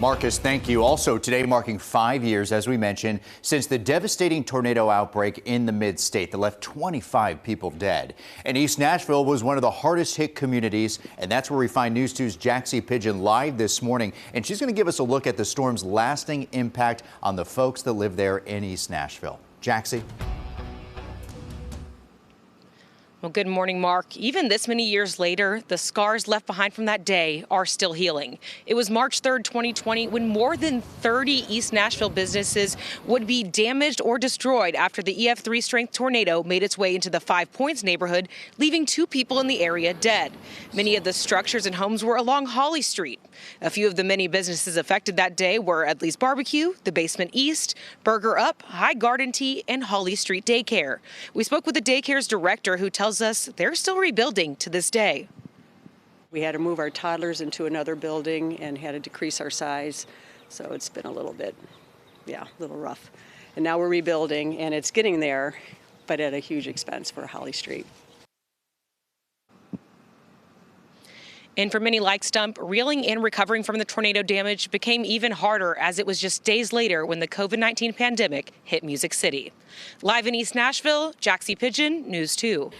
Marcus, thank you. Also today marking 5 years, as we mentioned, since the devastating tornado outbreak in the mid-state that left 25 people dead. And East Nashville was one of the hardest hit communities, and that's where we find News 2's Jaxie Pigeon live this morning. And she's going to give us a look at the storm's lasting impact on the folks that live there in East Nashville. Jaxie. Well, good morning, Mark. Even this many years later, the scars left behind from that day are still healing. It was March 3rd, 2020, when more than 30 East Nashville businesses would be damaged or destroyed after the EF3 strength tornado made its way into the 5 Points neighborhood, leaving 2 people in the area dead. Many of the structures and homes were along Holly Street. A few of the many businesses affected that day were At Least Barbecue, The Basement East, Burger Up, High Garden Tea, and Holly Street Daycare. We spoke with the daycare's director, who tells us they're still rebuilding to this day. We had to move our toddlers into another building and had to decrease our size. So it's been a little bit, a little rough. And now we're rebuilding and it's getting there, but at a huge expense for Holly Street. And for many like Stump, reeling and recovering from the tornado damage became even harder, as it was just days later when the COVID-19 pandemic hit Music City. Live in East Nashville, Jaxie Pigeon, News 2.